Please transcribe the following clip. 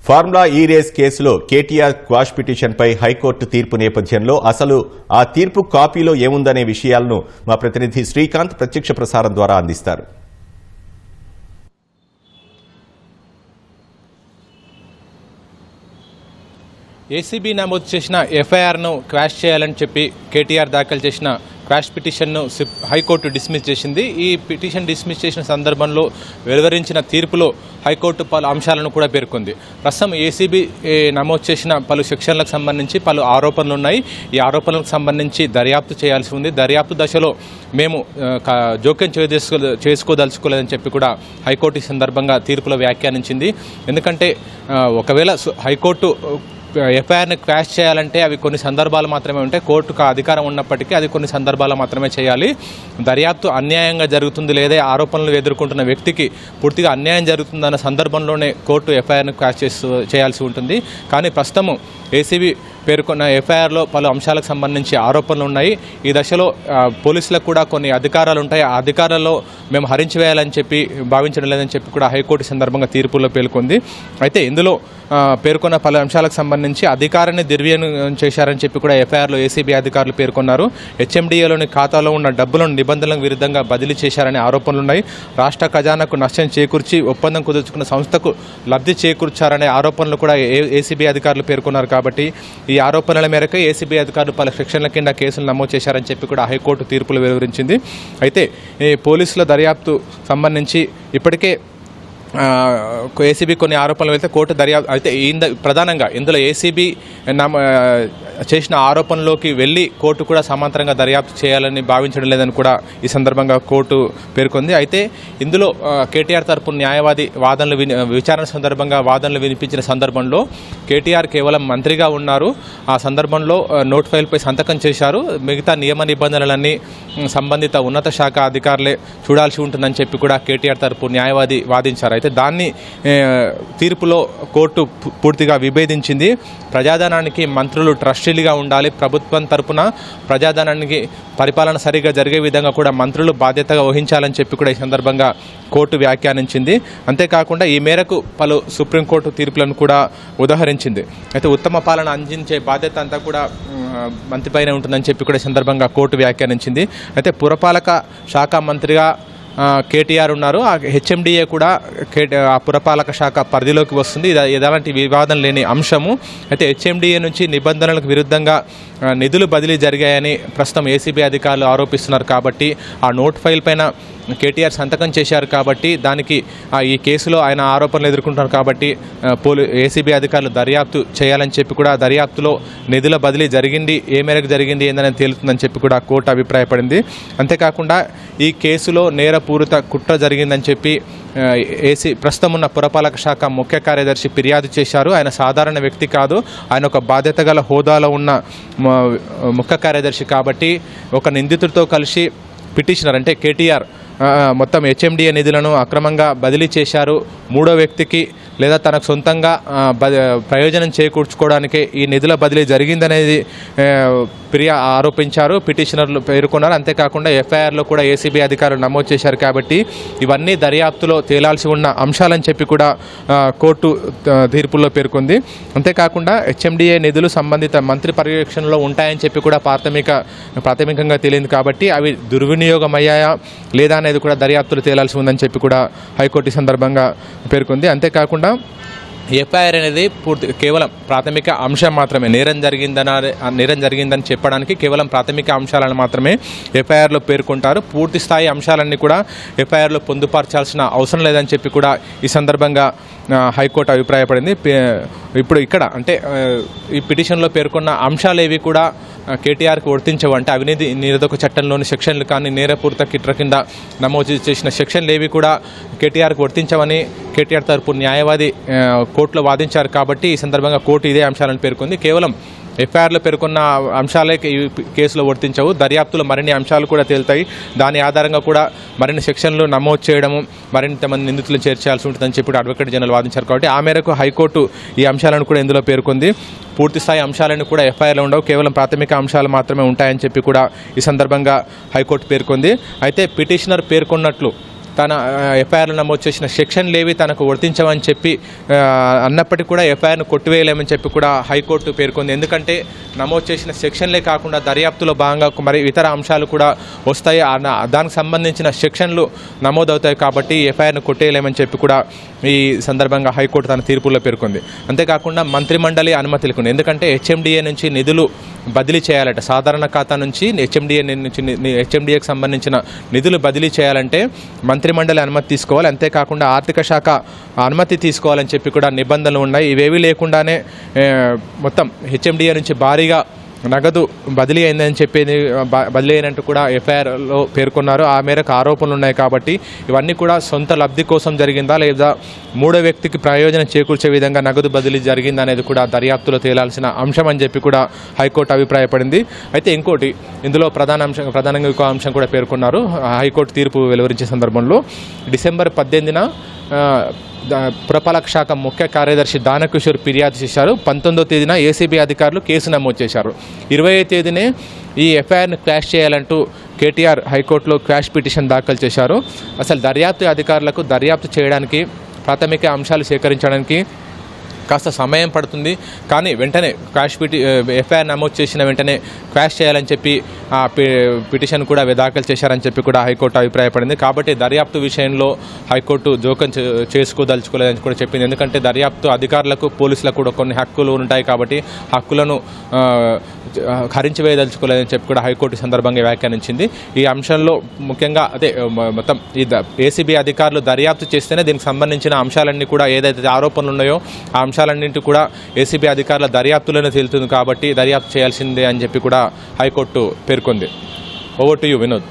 Formula ఈ race కేసులో KTR quash పిటిషన్పై హైకోర్టు తీర్పు నేపథ్యంలో అసలు ఆ తీర్పు కాపీలో ఏముందనే విషయాలను మా ప్రతినిధి శ్రీకాంత్ ప్రత్యక్ష ప్రసారం ద్వారా అందిస్తారు. ఏసీబీ నమోదు చేసిన ఎఫ్ఐఆర్ను క్వాష్ చేయాలని చెప్పి కేటీఆర్ దాఖలు చేసిన క్వాష్ పిటిషన్ను హైకోర్టు డిస్మిస్ చేసింది. ఈ పిటిషన్ డిస్మిస్ చేసిన సందర్భంలో వెలువరించిన తీర్పులో హైకోర్టు పలు అంశాలను కూడా పేర్కొంది. ప్రస్తుతం ఏసీబీ నమోదు చేసిన పలు సెక్షన్లకు సంబంధించి పలు ఆరోపణలు ఉన్నాయి. ఈ ఆరోపణలకు సంబంధించి దర్యాప్తు చేయాల్సి ఉంది. దర్యాప్తు దశలో మేము జోక్యం చేసుకోదలుచుకోలేదని చెప్పి కూడా హైకోర్టు ఈ సందర్భంగా తీర్పులో వ్యాఖ్యానించింది. ఎందుకంటే ఒకవేళ హైకోర్టు ఎఫ్ఐఆర్ని క్వాష్ చేయాలంటే అవి కొన్ని సందర్భాలు మాత్రమే ఉంటాయి. కోర్టుకు అధికారం ఉన్నప్పటికీ అది కొన్ని సందర్భాలు మాత్రమే చేయాలి. దర్యాప్తు అన్యాయంగా జరుగుతుంది లేదా ఆరోపణలు ఎదుర్కొంటున్న వ్యక్తికి పూర్తిగా అన్యాయం జరుగుతుందన్న సందర్భంలోనే కోర్టు ఎఫ్ఐఆర్ని క్వాష్ చేయాల్సి ఉంటుంది. కానీ ప్రస్తుతము ఏసీబీ పేర్కొన్న ఎఫ్ఐఆర్లో పలు అంశాలకు సంబంధించి ఆరోపణలు ఉన్నాయి. ఈ దశలో పోలీసులకు కూడా కొన్ని అధికారాలు ఉంటాయి. ఆ అధికారాల్లో మేము హరించివేయాలని చెప్పి భావించడం లేదని చెప్పి కూడా హైకోర్టు సందర్భంగా తీర్పులో పేర్కొంది. అయితే ఇందులో పేర్కొన్న పలు అంశాలకు సంబంధించి అధికారాన్ని దుర్వినియోగం చేశారని చెప్పి కూడా ఎఫ్ఐఆర్లో ఏసీబీ అధికారులు పేర్కొన్నారు. హెచ్ఎండిఏలోని ఖాతాలో ఉన్న డబ్బులను నిబంధనలకు విరుద్ధంగా బదిలీ చేశారనే ఆరోపణలున్నాయి. రాష్ట్ర ఖజానాకు నష్టం చేకూర్చి ఒప్పందం కుదుర్చుకున్న సంస్థకు లబ్ధి చేకూర్చారనే ఆరోపణలు కూడా ఏసీబీ అధికారులు పేర్కొన్నారు. కాబట్టి ఈ ఆరోపణల మేరకు ఏసీబీ అధికారులు పలు సెక్షన్ల కింద కేసులు నమోదు చేశారని చెప్పి కూడా హైకోర్టు తీర్పులు వెలువరించింది. అయితే పోలీసుల దర్యాప్తు సంబంధించి ఇప్పటికే ఏసీబీ కొన్ని ఆరోపణలు వెళ్తే కోర్టు దర్యాప్తు అయితే ప్రధానంగా ఇందులో ఏసీబీ చేసిన ఆరోపణలోకి వెళ్ళి కోర్టు కూడా సమాంతరంగా దర్యాప్తు చేయాలని భావించడం లేదని కూడా ఈ సందర్భంగా కోర్టు పేర్కొంది. అయితే ఇందులో కేటీఆర్ తరపున న్యాయవాది విచారణ సందర్భంగా వాదనలు వినిపించిన సందర్భంలో కేటీఆర్ కేవలం మంత్రిగా ఉన్నారు. ఆ సందర్భంలో నోట్ ఫైల్పై సంతకం చేశారు. మిగతా నియమ నిబంధనలన్నీ సంబంధిత ఉన్నత శాఖ అధికారులే చూడాల్సి ఉంటుందని చెప్పి కూడా కేటీఆర్ తరపు న్యాయవాది వాదించారు. అయితే దాన్ని తీర్పులో కోర్టు పూర్తిగా విభేదించింది. ప్రజాధనానికి మంత్రులు ట్రస్టీలుగా ఉండాలి. ప్రభుత్వం తరపున ప్రజాధనానికి పరిపాలన సరిగా జరిగే విధంగా కూడా మంత్రులు బాధ్యతగా వహించాలని చెప్పి కూడా ఈ సందర్భంగా కోర్టు వ్యాఖ్యానించింది. అంతేకాకుండా ఈ మేరకు పలు సుప్రీంకోర్టు తీర్పులను కూడా ఉదహరించింది. అయితే ఉత్తమ పాలన అందించే బాధ్యత అంతా కూడా మంత్రిపైనే ఉంటుందని చెప్పి కూడా ఈ సందర్భంగా కోర్టు వ్యాఖ్యానించింది. అయితే పురపాలక శాఖ మంత్రిగా కేటీఆర్ ఉన్నారు. ఆ హెచ్ఎండిఏ కూడా ఆ పురపాలక శాఖ పరిధిలోకి వస్తుంది. ఎలాంటి వివాదం లేని అంశము. అయితే హెచ్ఎండిఏ నుంచి నిబంధనలకు విరుద్ధంగా నిధులు బదిలీ జరిగాయని ప్రస్తుతం ఏసీబీ అధికారులు ఆరోపిస్తున్నారు. కాబట్టి ఆ నోట్ ఫైల్ పైన కేటీఆర్ సంతకం చేశారు. కాబట్టి దానికి ఈ కేసులో ఆయన ఆరోపణలు ఎదుర్కొంటున్నారు. కాబట్టి ఏసీబీ అధికారులు దర్యాప్తు చేయాలని చెప్పి కూడా దర్యాప్తులో నిధుల బదిలీ జరిగింది, ఏ మేరకు జరిగింది ఏందని తేలుతుందని చెప్పి కూడా కోర్టు అభిప్రాయపడింది. అంతేకాకుండా ఈ కేసులో నేరపూరిత కుట్ర జరిగిందని చెప్పి ప్రస్తుతం ఉన్న పురపాలక శాఖ ముఖ్య కార్యదర్శి ఫిర్యాదు చేశారు. ఆయన సాధారణ వ్యక్తి కాదు, ఆయన ఒక బాధ్యత గల హోదాలో ఉన్న ముఖ్య కార్యదర్శి. కాబట్టి ఒక నిందితుడితో కలిసి పిటిషనర్ అంటే కేటీఆర్ మొత్తం హెచ్ఎండిఏ నిధులను అక్రమంగా బదిలీ చేశారు. మూడో వ్యక్తికి లేదా తనకు సొంతంగా ప్రయోజనం చేకూర్చుకోవడానికి ఈ నిధుల బదిలీ జరిగిందనేది ఆరోపించారు, పిటిషనర్లు పేర్కొన్నారు. అంతేకాకుండా ఎఫ్ఐఆర్లో కూడా ఏసీబీ అధికారులు నమోదు చేశారు. కాబట్టి ఇవన్నీ దర్యాప్తులో తేలాల్సి ఉన్న అంశాలని చెప్పి కూడా కోర్టు తీర్పుల్లో పేర్కొంది. అంతేకాకుండా హెచ్ఎండిఏ నిధులు సంబంధిత మంత్రి పర్యవేక్షణలో ఉంటాయని చెప్పి కూడా ప్రాథమికంగా తేలింది. కాబట్టి అవి దుర్వినియోగం అయ్యాయా లేదా అనేది కూడా దర్యాప్తులు తేలాల్సి ఉందని చెప్పి కూడా హైకోర్టు సందర్భంగా పేర్కొంది. అంతేకాకుండా ఎఫ్ఐఆర్ అనేది కేవలం ప్రాథమిక అంశం మాత్రమే. నేరం జరిగిందని చెప్పడానికి కేవలం ప్రాథమిక అంశాలను మాత్రమే ఎఫ్ఐఆర్లో పేర్కొంటారు. పూర్తి స్థాయి అంశాలన్నీ కూడా ఎఫ్ఐఆర్లో పొందుపరచాల్సిన అవసరం లేదని చెప్పి కూడా ఈ సందర్భంగా హైకోర్టు అభిప్రాయపడింది. ఇప్పుడు ఇక్కడ అంటే ఈ పిటిషన్లో పేర్కొన్న అంశాలేవి కూడా కేటీఆర్కి వర్తించవు. అంటే అవినీతి నిరోధక చట్టంలోని సెక్షన్లు కానీ నేరపూరిత కుట్ర కింద నమోదు చేసిన సెక్షన్లు ఏవి కూడా కేటీఆర్కి వర్తించవని కేటీఆర్ తరపు న్యాయవాది కోర్టులో వాదించారు. కాబట్టి ఈ సందర్భంగా కోర్టు ఇదే అంశాలను పేర్కొంది. కేవలం ఎఫ్ఐఆర్లో పేర్కొన్న అంశాలే ఈ కేసులో వర్తించవు. దర్యాప్తులో మరిన్ని అంశాలు కూడా తేలుతాయి. దాని ఆధారంగా కూడా మరిన్ని సెక్షన్లు నమోదు చేయడము, మరింత మంది నిందితులు చేర్చాల్సి ఉంటుందని చెప్పి అడ్వకేట్ జనరల్ వాదించారు. కాబట్టి ఆ మేరకు హైకోర్టు ఈ అంశాలను కూడా ఇందులో పేర్కొంది. పూర్తిస్థాయి అంశాలను కూడా ఎఫ్ఐఆర్లో ఉండవు, కేవలం ప్రాథమిక అంశాలు మాత్రమే ఉంటాయని చెప్పి కూడా ఈ సందర్భంగా హైకోర్టు పేర్కొంది. అయితే పిటిషనర్ పేర్కొన్నట్లు తన ఎఫ్ఐఆర్లు నమోదు చేసిన సెక్షన్లేవి తనకు వర్తించమని చెప్పి అన్నప్పటికీ కూడా ఎఫ్ఐఆర్ను కొట్టివేయలేమని చెప్పి కూడా హైకోర్టు పేర్కొంది. ఎందుకంటే నమోదు చేసిన సెక్షన్లే కాకుండా దర్యాప్తులో భాగంగా మరి ఇతర అంశాలు కూడా వస్తాయి, దానికి సంబంధించిన సెక్షన్లు నమోదవుతాయి కాబట్టి ఎఫ్ఐఆర్ను కొట్టేయలేమని చెప్పి కూడా ఈ సందర్భంగా హైకోర్టు తన తీర్పుల్లో పేర్కొంది. అంతేకాకుండా మంత్రిమండలి అనుమతి లేకుండా, ఎందుకంటే హెచ్ఎండిఏ నుంచి నిధులు బదిలీ చేయాలట, సాధారణ ఖాతా నుంచి హెచ్ఎండిఏకి సంబంధించిన నిధులు బదిలీ చేయాలంటే మంత్రిమండలి అనుమతి తీసుకోవాలి. అంతేకాకుండా ఆర్థిక శాఖ అనుమతి తీసుకోవాలని చెప్పి కూడా నిబంధనలు ఉన్నాయి. ఇవేవీ లేకుండానే మొత్తం హెచ్ఎండిఏ నుంచి భారీగా నగదు బదిలీ అయిందని చెప్పేది బదిలీ అయినట్టు కూడా ఎఫ్ఐఆర్లో పేర్కొన్నారు. ఆ మేరకు ఆరోపణలు ఉన్నాయి కాబట్టి ఇవన్నీ కూడా సొంత లబ్ధి కోసం జరిగిందా లేదా మూడో వ్యక్తికి ప్రయోజనం చేకూర్చే విధంగా నగదు బదిలీ జరిగిందా అనేది కూడా దర్యాప్తులో తేలాల్సిన అంశం అని చెప్పి కూడా హైకోర్టు అభిప్రాయపడింది. అయితే ఇంకోటి ఇందులో ప్రధానంగా ఇంకో అంశం కూడా పేర్కొన్నారు. హైకోర్టు తీర్పు వెలువరించే సందర్భంలో డిసెంబర్ 18న పురపాలక శాఖ ముఖ్య కార్యదర్శి దానకిషోర్ ఫిర్యాదు చేశారు. 19వ తేదీన ఏసీబీ అధికారులు కేసు నమోదు చేశారు. 20వ తేదీనే ఈ ఎఫ్ఐఆర్ను క్వాష్ చేయాలంటూ కేటీఆర్ హైకోర్టులో క్వాష్ పిటిషన్ దాఖలు చేశారు. అసలు దర్యాప్తు అధికారులకు దర్యాప్తు చేయడానికి, ప్రాథమిక అంశాలు సేకరించడానికి కాస్త సమయం పడుతుంది. కానీ వెంటనే ఎఫ్ఐఆర్ నమోదు చేసిన వెంటనే క్వాష్ చేయాలని చెప్పి ఆ పిటిషన్ కూడా దాఖలు చేశారని చెప్పి కూడా హైకోర్టు అభిప్రాయపడింది. కాబట్టి దర్యాప్తు విషయంలో హైకోర్టు జోక్యం చేసుకోదలుచుకోలేదని కూడా చెప్పింది. ఎందుకంటే దర్యాప్తు అధికారులకు, పోలీసులకు కూడా కొన్ని హక్కులు ఉంటాయి కాబట్టి హక్కులను హరించివేయదలుచుకోలేదని చెప్పి కూడా హైకోర్టు సందర్భంగా వ్యాఖ్యానించింది. ఈ అంశంలో ముఖ్యంగా మొత్తం ఈ ఏసీబీ అధికారులు దర్యాప్తు చేస్తేనే దీనికి సంబంధించిన అంశాలన్నీ కూడా ఏదైతే ఆరోపణలు ఉన్నాయో ఆ అంశాలన్నింటి కూడా ఏసీబీ అధికారుల దర్యాప్తులోనే తేలుతుంది కాబట్టి దర్యాప్తు చేయాల్సిందే అని చెప్పి కూడా హైకోర్టు పేర్కొంది. Over to you Vinod.